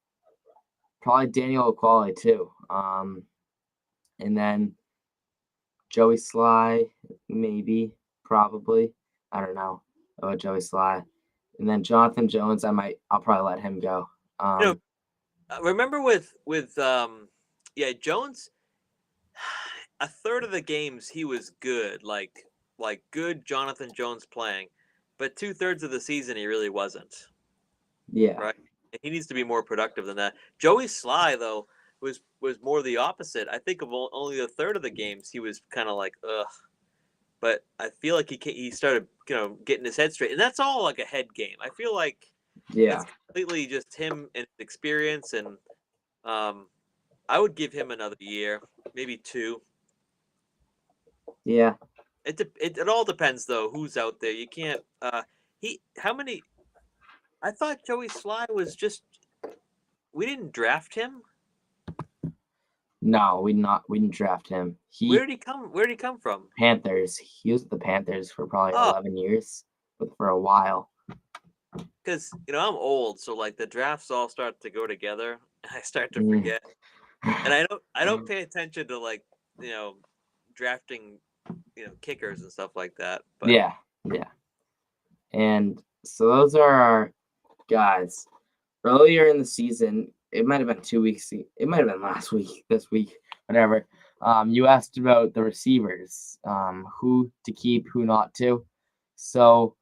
Probably Daniel Aquale too. And then Joey Sly, maybe, probably. I don't know about Joey Sly. And then Jonathan Jones, I'll probably let him go. Remember with Jones, a third of the games he was good, like good Jonathan Jones playing, but 2/3 of the season he really wasn't. Yeah. Right. He needs to be more productive than that. Joey Sly, though, was more the opposite. I think of only a third of the games he was kind of like, ugh. But I feel like he started getting his head straight, and that's all like a head game. I feel like that's completely just him and experience, and I would give him another year, maybe 2. Yeah. It all depends though who's out there. You can't. How many? I thought Joey Sly was just. We didn't draft him. No, we didn't draft him. Where did he come? Where did he come from? Panthers. He was with the Panthers for probably Oh. 11 years, but for a while. Because I'm old, so like the drafts all start to go together, and I start to Mm. forget. And I don't pay attention to like drafting kickers and stuff like that. But Yeah. And so those are our guys. Earlier in the season, it might have been 2 weeks. It might have been last week, this week, whatever. You asked about the receivers, who to keep, who not to. So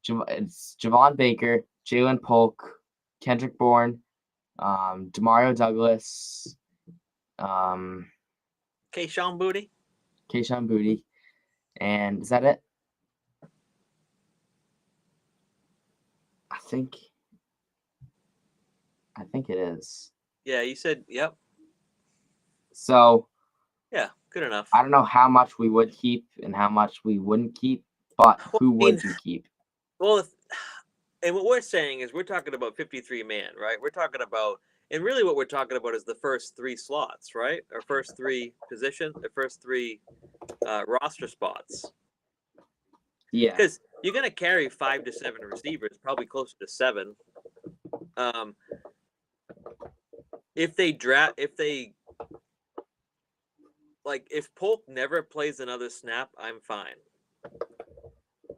it's Javon Baker, Jalen Polk, Kendrick Bourne, Demario Douglas, Keyshawn Booty. Keyshawn Booty, and is that it? I think it is. Yeah, you said yep. So Yeah, good enough. I don't know how much we would keep and how much we wouldn't keep, but who would you keep? Well, and what we're saying is we're talking about 53 man, right? We're talking about, and really what we're talking about is the first 3 slots, right? Or first 3 positions, the first 3 roster spots. Yeah. Because you're going to carry 5 to 7 receivers, probably closer to 7. If Polk never plays another snap, I'm fine.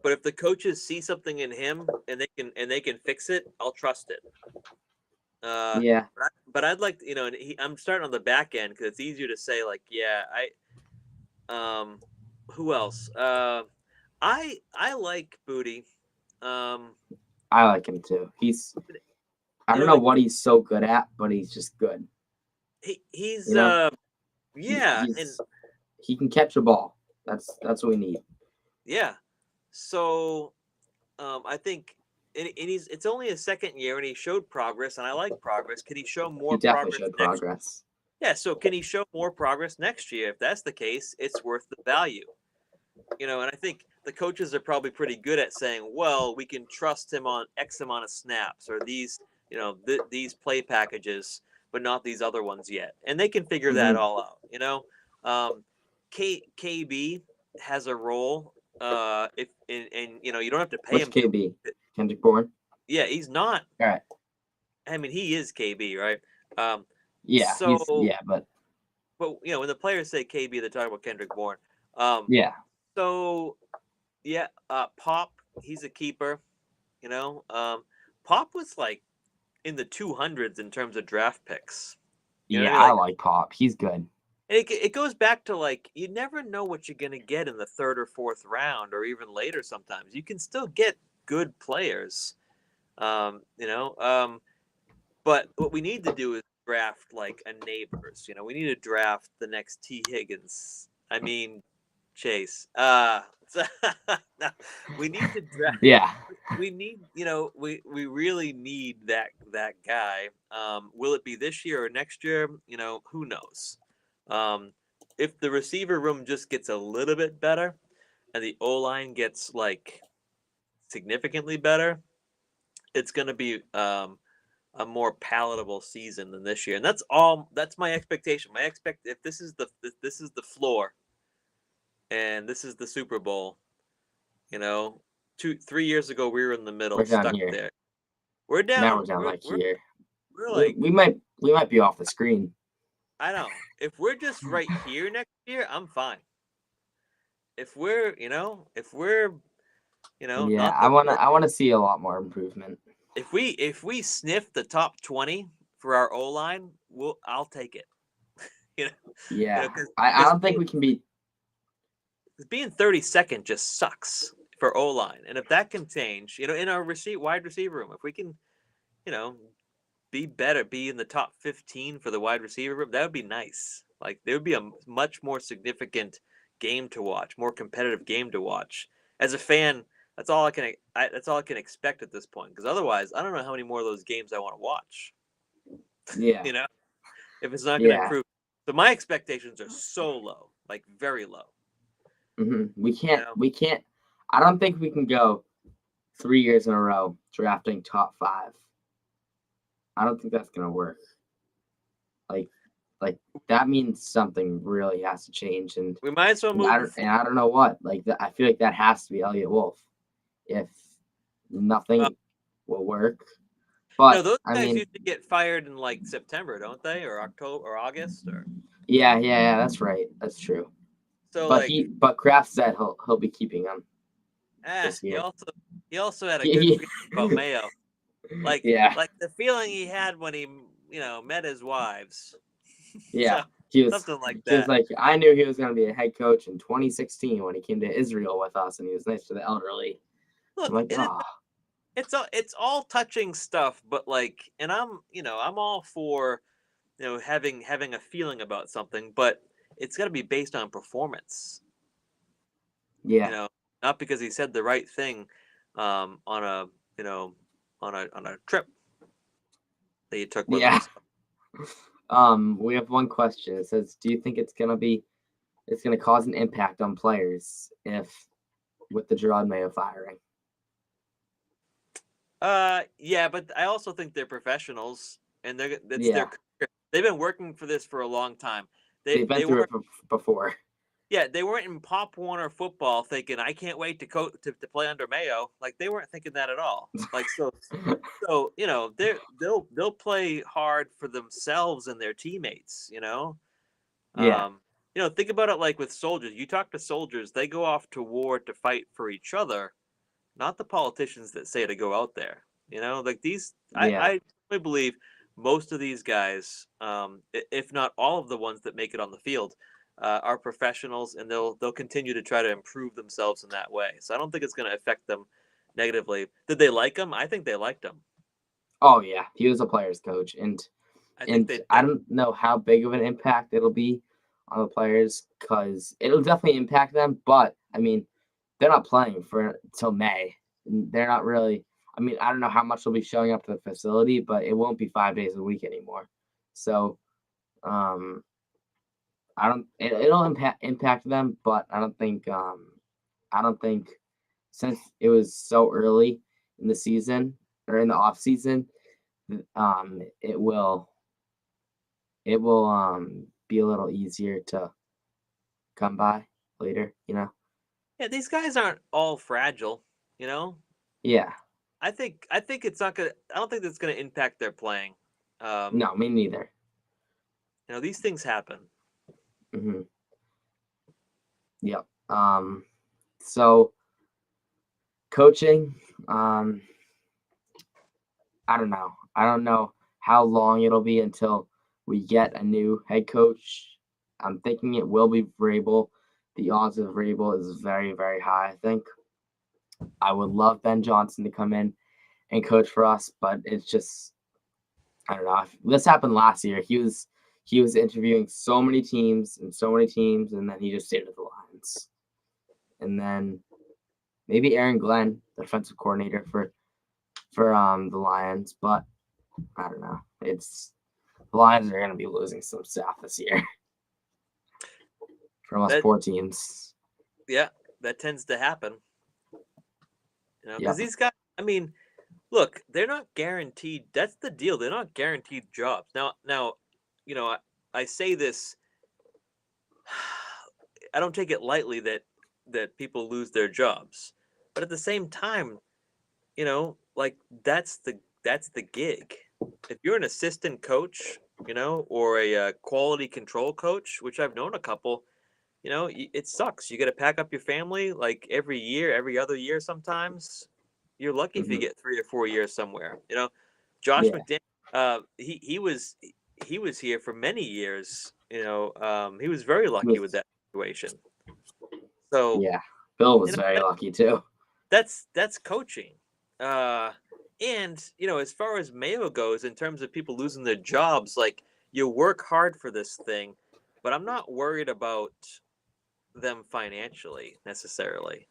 But if the coaches see something in him and they can fix it, I'll trust it. Yeah. But I'd like I'm starting on the back end because it's easier to say like, yeah, who else? I like Booty. I like him too. I don't know what he's so good at, but he's just good. He's he can catch a ball. That's what we need. Yeah. So I think and it's only his second year and he showed progress and I like progress. Can he show more progress? Showed progress. Yeah, so can he show more progress next year? If that's the case, it's worth the value. And I think the coaches are probably pretty good at saying, well, we can trust him on X amount of snaps or these, these play packages, but not these other ones yet. And they can figure that all out, KB has a role. If you don't have to pay him. KB? Kendrick Bourne? Yeah, he's not. All right. I mean, he is KB, right? Yeah. But when the players say KB, they're talking about Kendrick Bourne. Yeah. So, yeah, Pop, he's a keeper. Pop was like in the 200s in terms of draft picks. I like Pop. He's good. It goes back to like you never know what you're gonna get in the 3rd or 4th round, or even later. Sometimes you can still get good players, But what we need to do is draft like a Neighbors. We need to draft the next T. Higgins. I mean, Chase. We need to draft. Yeah. We need, we really need that guy. Will it be this year or next year? Who knows? If the receiver room just gets a little bit better and the O-line gets like significantly better, it's going to be a more palatable season than this year. And that's my expectation. If this is the floor and this is the Super Bowl, 3 years ago we were in the middle, stuck there. We're down. Now we're down here. We're like we might be off the screen. I know. If we're just right here next year, I'm fine. If we're yeah, I want to see a lot more improvement. If we sniff the top 20 for our O-line, I'll take it. Yeah. I don't think we can be. Being 32nd just sucks for O-line, and if that can change, in our wide receiver room, if we can, be better, be in the top 15 for the wide receiver room, that would be nice. Like there would be a much more significant game to watch, more competitive game to watch. As a fan, that's all I can expect at this point. Because otherwise, I don't know how many more of those games I want to watch. Yeah. If it's not going to improve. So my expectations are so low, like very low. Mm-hmm. We can't. I don't think we can go 3 years in a row drafting top 5. I don't think that's gonna work. Like like that means something really has to change, and We might as well move. I don't know what. Like I feel like that has to be Elliot Wolf. If nothing will work, but those I guys mean, usually get fired in like September, don't they, or October or August, or yeah, that's right, that's true. so. But Like, Kraft said he'll be keeping him this he year. also had a good feeling about Mayo. Like, Yeah. like the feeling he had when he met his wives. Yeah, so, something like he was that. like, I knew he was going to be a head coach in 2016 when he came to Israel with us, and he was nice to the elderly. Look, I'm like, it's all touching stuff, but like, and I'm all for having a feeling about something, but it's got to be based on performance. yeah, Not because he said the right thing on a on a trip that he took with him. yeah. So. We have one question. It says, do you think it's going to cause an impact on players with the Jerod Mayo firing? Yeah, but I also think they're professionals, and their career. They've been working for this for a long time. They've been through it before. Yeah, they weren't in Pop Warner football thinking I can't wait to play under Mayo. Like they weren't thinking that at all. Like so they'll play hard for themselves and their teammates. Yeah. Think about it like with soldiers. You talk to soldiers, they go off to war to fight for each other, not the politicians that say to go out there. Like these, I really believe most of these guys, if not all of the ones that make it on the field, are professionals, and they'll continue to try to improve themselves in that way. So I don't think it's going to affect them negatively. Did they like him? I think they liked him. Oh yeah, he was a player's coach, and I don't know how big of an impact it'll be on the players because it'll definitely impact them. But I mean, they're not playing till May. They're not really. I mean, I don't know how much they'll be showing up to the facility, but it won't be 5 days a week anymore. So, I don't. It'll impact them, but I don't think. I don't think since it was so early in the season or in the off season, it will be a little easier to come by later. Yeah, these guys aren't all fragile. Yeah. I think it's not gonna. I don't think that's gonna impact their playing. No, me neither. These things happen. Mm-hmm. Yep. So coaching, I don't know. I don't know how long it'll be until we get a new head coach. I'm thinking it will be Vrabel. The odds of Vrabel is very, very high, I think. I would love Ben Johnson to come in and coach for us, but it's just, I don't know. This happened last year. He was interviewing so many teams, and then he just stayed with the Lions. And then maybe Aaron Glenn, the defensive coordinator for the Lions, but I don't know. The Lions are going to be losing some staff this year from us poor teams. Yeah, that tends to happen. Because these guys, I mean, look, they're not guaranteed. That's the deal. They're not guaranteed jobs. Now, I say this. I don't take it lightly that people lose their jobs, but at the same time, like that's the gig. If you're an assistant coach, or a quality control coach, which I've known a couple, it sucks. You got to pack up your family like every year, every other year. Sometimes you're lucky if you get 3 or 4 years somewhere. Josh McDaniel, he was here for many years. He was very lucky with that situation. So yeah, Bill was very lucky too. That's coaching. And as far as Mayo goes, in terms of people losing their jobs, like you work hard for this thing, but I'm not worried about them financially necessarily.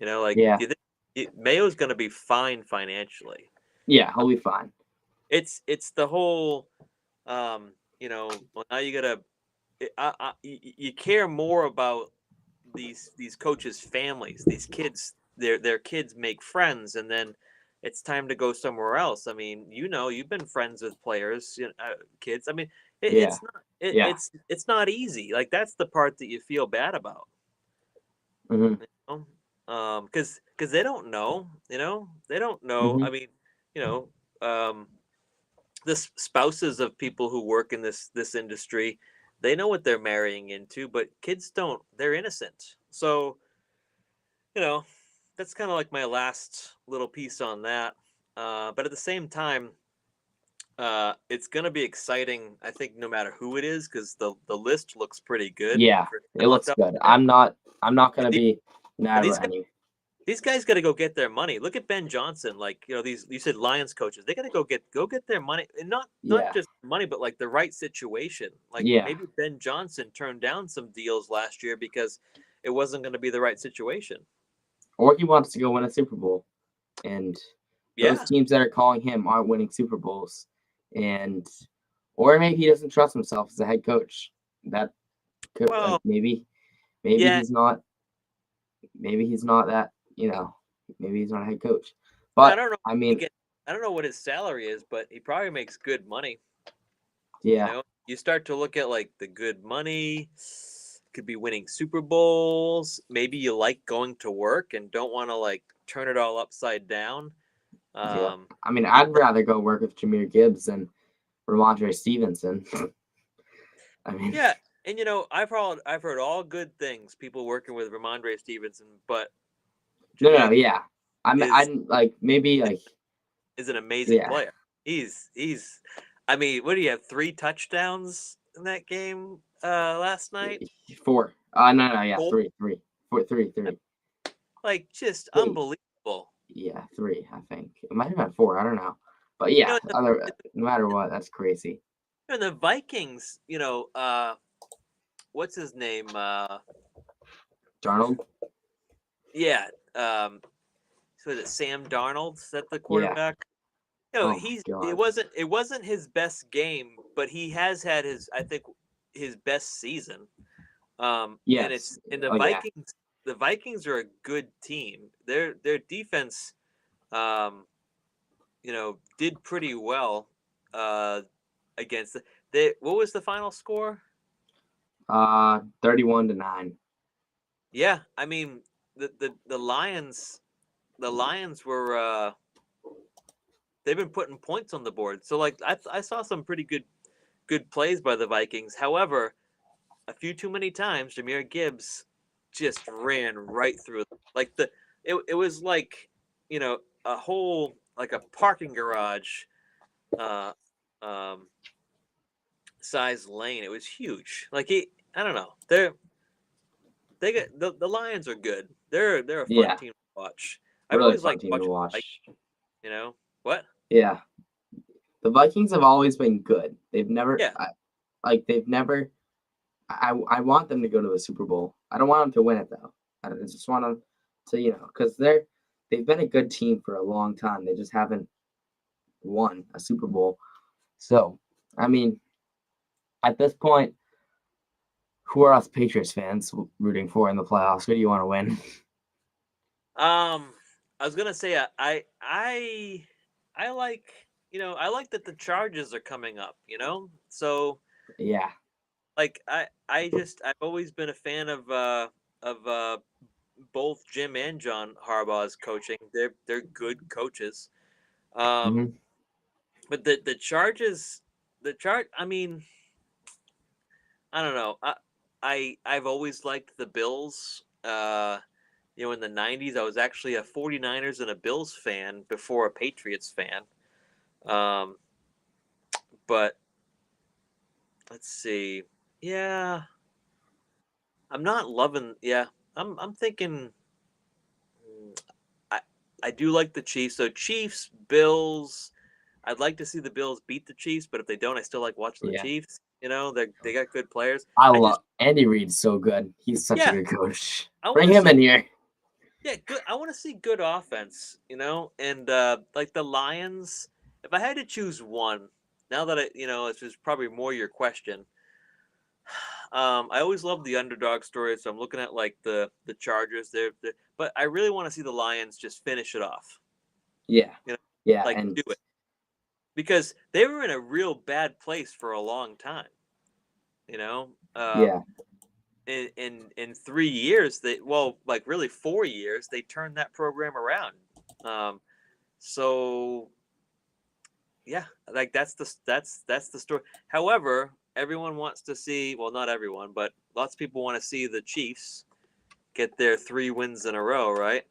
Mayo's going to be fine financially. Yeah, he'll be fine. It's the whole, well, now you got to, you care more about these coaches' families, these kids, their kids make friends, and then it's time to go somewhere else. I mean, you've been friends with players, kids. I mean, Yeah. It's not Yeah. it's not easy. Like that's the part that you feel bad about. Hmm. You know? Because they don't know. They don't know. Hmm. I mean, you know, the spouses of people who work in this industry, they know what they're marrying into, but kids don't. They're innocent. So that's kind of like my last little piece on that. But at the same time, it's gonna be exciting. I think no matter who it is, because the list looks pretty good Yeah, for it talent looks out good. there. I'm not And gonna these, be and mad these about guys, any. these guys got to go get their money. Look at Ben Johnson. Like these you said Lions coaches. They got to go get their money, and not Yeah, just money, but like the right situation. Like yeah. maybe Ben Johnson turned down some deals last year because it wasn't going to be the right situation. Or he wants to go win a Super Bowl, and those Yeah. teams that are calling him aren't winning Super Bowls, and or maybe he doesn't trust himself as a head coach. That could Well, maybe yeah. he's not. Maybe he's not that. Maybe he's not a head coach. I But don't know. I mean, Again, I don't know what his salary is, but he probably makes good money. yeah, You start to look at like the good money, could be winning Super Bowls. Maybe you like going to work and don't want to like turn it all upside down. yeah. Um, I mean, I'd rather go work with Jameer Gibbs than Ramondre Stevenson. I mean, yeah, and I've heard all good things. People working with Ramondre Stevenson, but no, Jameer yeah. is I'm like maybe like is an amazing yeah, player. He's. I mean, what do you have? 3 touchdowns in that game last night. 4. No, yeah, Four? 3, 3, 4, 3, 3. Like just Wait, unbelievable. yeah, 3. I think it might have been 4. I don't know, but yeah, The, no matter what, that's crazy. the Vikings. What's his name? Darnold, Yeah. So is it Sam Darnold? Is that the yeah. quarterback? Oh my He's it god, wasn't his best game, but he has had I think his best season. And yes, it's and the oh yeah, Vikings. The Vikings are a good team. Their defense, did pretty well against what was the final score? 31-9. Yeah, I mean the Lions. The Lions were they've been putting points on the board. So like I saw some pretty good plays by the Vikings. However, a few too many times Jameer Gibbs just ran right through them. Like it was like, a whole like a parking garage uh um size lane. It was huge. Like I don't know. They get the Lions are good. They're a fun Yeah, team to watch. I've really always fun liked team to watching the watch. What? Yeah, the Vikings have always been good. They've never, Yeah. they've never. I want them to go to a Super Bowl. I don't want them to win it though. I just want them to, because they've been a good team for a long time. They just haven't won a Super Bowl. So, I mean, at this point, who are us Patriots fans rooting for in the playoffs? Who do you want to win? I was gonna say I like I like that the charges are coming up. So Yeah, like I've always been a fan of both Jim and John Harbaugh's coaching. They're good coaches. Um, hmm but the charges, I mean, I don't know. I've always liked the Bills. In the 90s, I was actually a 49ers and a Bills fan before a Patriots fan. Um, but let's see. Yeah, I'm not loving. Yeah, I'm thinking. I I do like the Chiefs. So Chiefs, Bills. I'd like to see the Bills beat the Chiefs, but if they don't, I still like watching the yeah. Chiefs. They got good players. I I love just Andy Reid's so good. He's such a yeah, good coach. I want Bring to him see in here. yeah good. I want to see good offense. And like the Lions. If I had to choose one, now that this is probably more your question. I always love the underdog story, so I'm looking at like the Chargers there, but I really want to see the Lions just finish it off. Yeah, You know, yeah, like and do it because they were in a real bad place for a long time. Yeah. In 3 years, like really 4 years, they turned that program around. So yeah, like that's the story. However, everyone wants to see, well, not everyone, but lots of people want to see the Chiefs get their 3 wins in a row, right?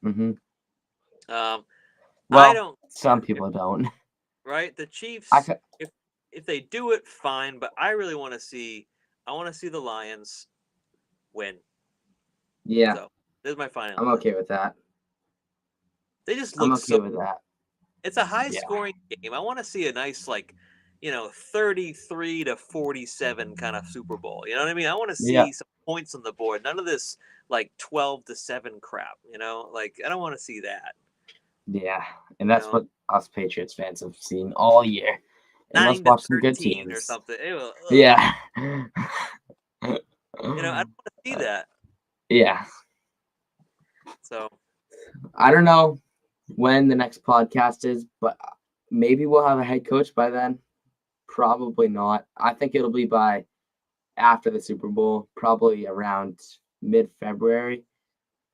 Mm-hmm. I Well, don't some people don't. right? The Chiefs, I if they do it, fine, but I really want to see the Lions win. Yeah, So this is my final. I'm okay with that. They just I'm look okay so. with that. It's a high Yeah. scoring game. I want to see a nice 33-47 kind of Super Bowl. You know what I mean? I want to Yeah. see some points on the board. None of this 12-7 crap. Like I don't want to see that. Yeah, and that's what us Patriots fans have seen all year. And let's watch some good 9-13 teams. or something. Yeah. I don't want to see that. Yeah. So I don't know when the next podcast is, but maybe we'll have a head coach by then. Probably not. I think it'll be by after the Super Bowl, probably around mid-February.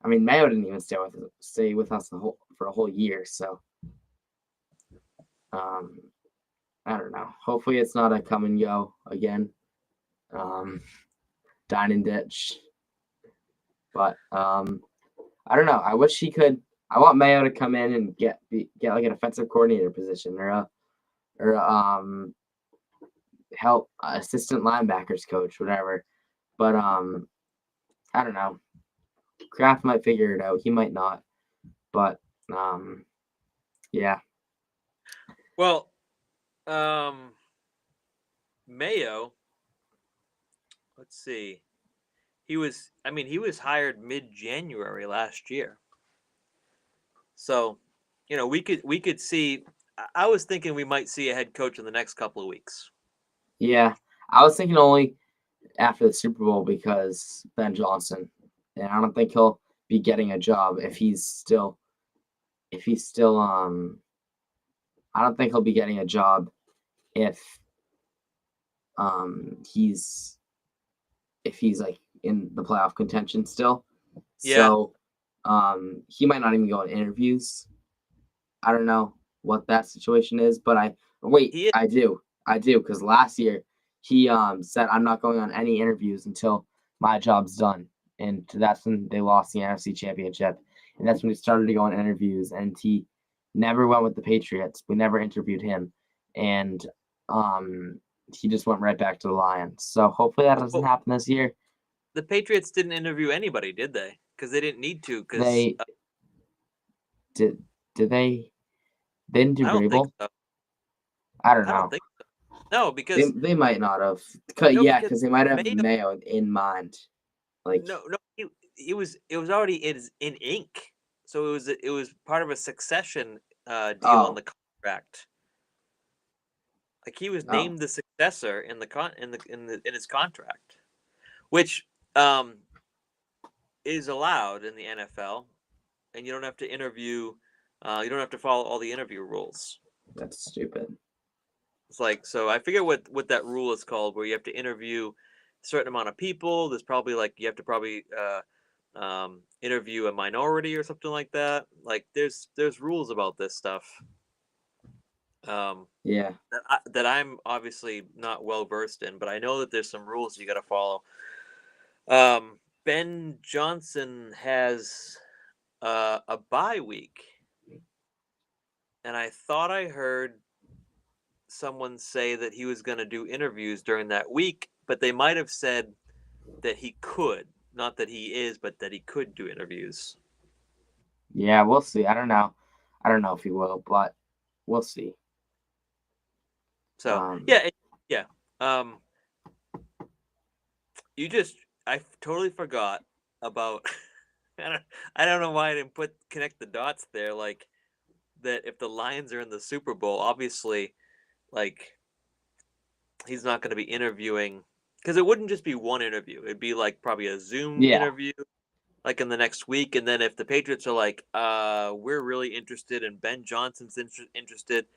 I mean, Mayo didn't even stay with us for a whole year, so I don't know. Hopefully, it's not a come and go again. Dine and ditch. But I don't know. I wish he could. I want Mayo to come in and get like an offensive coordinator position or help assistant linebackers coach, whatever. But I don't know. Kraft might figure it out. He might not. But yeah. well, Mayo. Let's see. He was hired mid-January last year. So, we could see. I was thinking we might see a head coach in the next couple of weeks. Yeah. I was thinking only after the Super Bowl because Ben Johnson. And I don't think he'll be getting a job if he's still I don't think he'll be getting a job if he's like in the playoff contention still. Yeah. So he might not even go on interviews. I don't know what that situation is, but I do because last year he said I'm not going on any interviews until my job's done, and that's when they lost the NFC Championship, and that's when he started to go on interviews, and he never went with the Patriots. We never interviewed him, and he just went right back to the Lions. So hopefully that doesn't happen this year. The Patriots didn't interview anybody, did they? Because they didn't need to. Because they did they? They didn't do I don't think Vrabel? so. I don't know. I don't think so. No, because they might not have. Because they might have Mayo in mind. Like no, it was already in ink. So it was part of a succession deal on the contract. Like he was named the successor in his contract, which is allowed in the NFL, and you don't have to interview. You don't have to follow all the interview rules. That's stupid. It's like, so I forget what that rule is called, where you have to interview a certain amount of people. There's probably you have to interview a minority or something like that. Like there's rules about this stuff. Yeah. That I'm obviously not well versed in, but I know that there's some rules you got to follow. Ben Johnson has a bye week, and I thought I heard someone say that he was going to do interviews during that week, but they might have said that he could, not that he is, but that he could do interviews. Yeah, we'll see. I don't know if he will, but we'll see. So I totally forgot about. I don't know why I didn't connect the dots there. Like that, if the Lions are in the Super Bowl, obviously, like he's not going to be interviewing, because it wouldn't just be one interview. It'd be like probably a Zoom interview, like in the next week. And then if the Patriots are like, we're really interested and Ben Johnson's interested,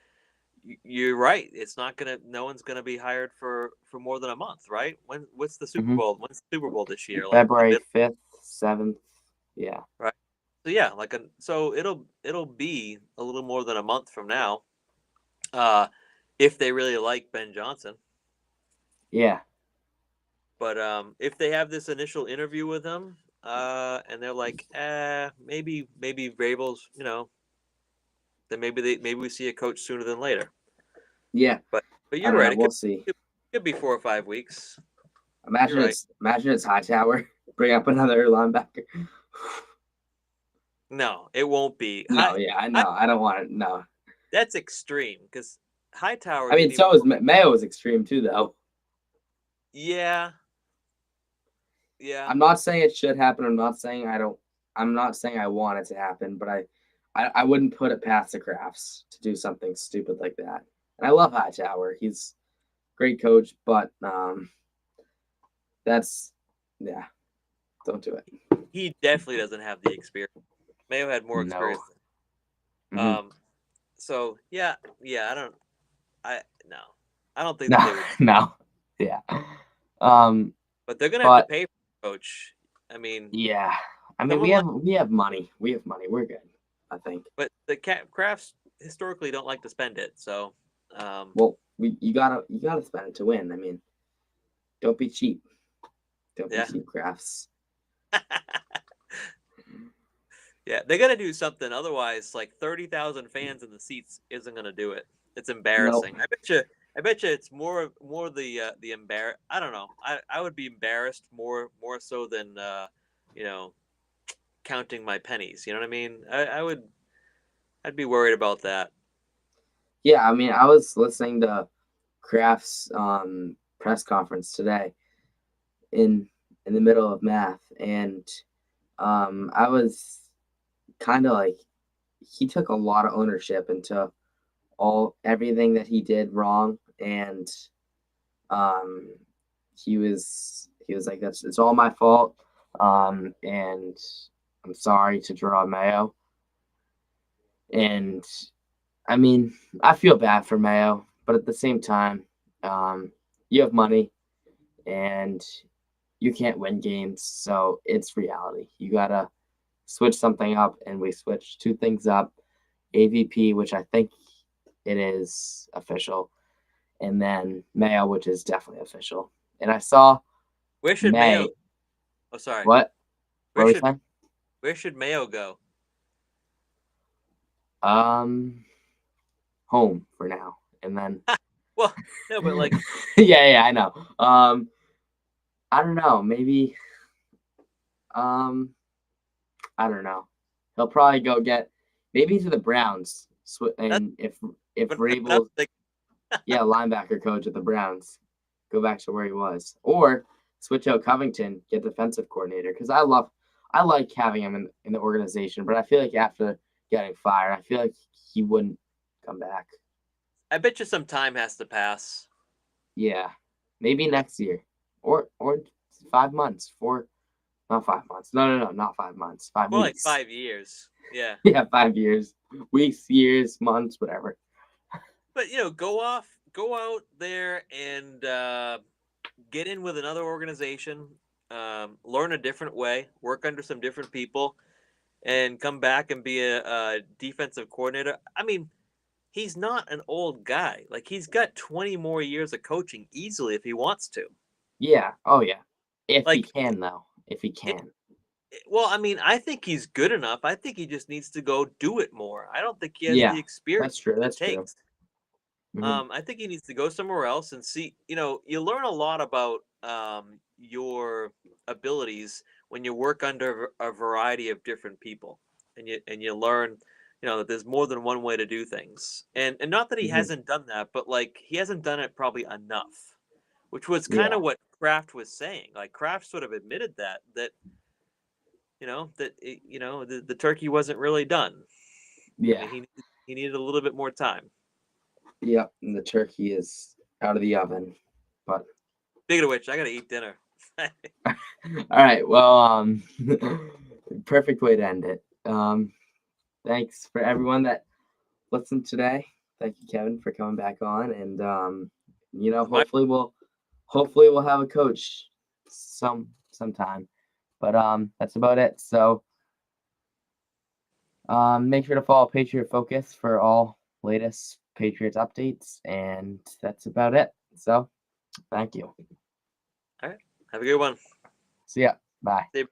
you're right. It's not gonna. No one's gonna be hired for more than a month, right? What's the Super Mhm. Bowl? When's the Super Bowl this year? Like February 5th, 7th. Yeah. right. So yeah, so it'll be a little more than a month from now. If they really like Ben Johnson. Yeah. But if they have this initial interview with him, and they're like, maybe Vrabel's, then maybe we see a coach sooner than later. Yeah. But I you're don't right. know. We'll see. It could be 4 or 5 weeks. Imagine You're right. it's Hightower. Bring up another linebacker. No, it won't be. No, yeah, I know. I don't want it. No. That's extreme because Hightower. I mean, didn't so even- is Mayo was extreme too, though. Yeah. Yeah. I'm not saying it should happen. I'm not saying I want it to happen, but I wouldn't put it past the Crafts to do something stupid like that. And I love Hightower. He's a great coach, but that's don't do it. He definitely doesn't have the experience. Mayo had more No. experience. Mhm. So yeah, I don't think No, that they would. no, yeah. But they're gonna have to pay for a coach. I mean, yeah. I mean, someone we have money. We have money. We're good, I think. but the Crafts historically don't like to spend it. So, Well, you gotta spend it to win. I mean, don't be cheap. Don't Yeah. be cheap, Crafts. yeah, they got to do something. Otherwise, like 30,000 fans in the seats isn't gonna do it. It's embarrassing. Nope. I bet you it's more the I don't know. I would be embarrassed more so than counting my pennies. You know what I mean? I'd be worried about that. Yeah, I mean, I was listening to Kraft's press conference today in the middle of math, and I was kind of like, he took a lot of ownership into everything that he did wrong, and he was like, it's all my fault, and I'm sorry to Jerod Mayo. And I mean, I feel bad for Mayo, but at the same time, you have money and you can't win games, so it's reality. You gotta switch something up, and we switched two things up: AVP, which I think it is official, and then Mayo, which is definitely official. And I saw Where should Mayo? Oh, sorry. What? Where should Mayo go? Home for now, and then. Well, no, but like. yeah, I know. I don't know. Maybe. I don't know. He'll probably go get maybe to the Browns, and if Vrabel, linebacker coach at the Browns, go back to where he was, or switch out Covington, get defensive coordinator, because I like having him in the organization, but I feel like after getting fired, I feel like he wouldn't come back. I bet you some time has to pass. Yeah, maybe next year, or 5 months, not 5 months. No, not 5 months. 5 More weeks. like 5 years. Yeah. Yeah, 5 years, weeks, years, months, whatever. But go out there and get in with another organization, learn a different way, work under some different people, and come back and be a defensive coordinator. I mean, he's not an old guy. Like, he's got 20 more years of coaching easily if he wants to. Yeah. Oh, yeah. If he can, though. If he can. Well, I mean, I think he's good enough. I think he just needs to go do it more. I don't think he has the experience. That's true. That's true. Mm-hmm. I think he needs to go somewhere else and see. You learn a lot about your abilities when you work under a variety of different people, and you learn, that there's more than one way to do things. And not that he hasn't done that, but like he hasn't done it probably enough, which was kind of what Kraft was saying. Like Kraft sort of admitted that the turkey wasn't really done. Yeah. I mean, he needed a little bit more time. Yep, and the turkey is out of the oven. But speaking of which, I gotta eat dinner. All right. Well, perfect way to end it. Thanks for everyone that listened today. Thank you, Kevin, for coming back on. And My- hopefully we'll have a coach sometime. But that's about it. So make sure to follow Patriot Focus for all latest Patriots updates, and that's about it. So thank you. All right. Have a good one. See ya. Bye. See you.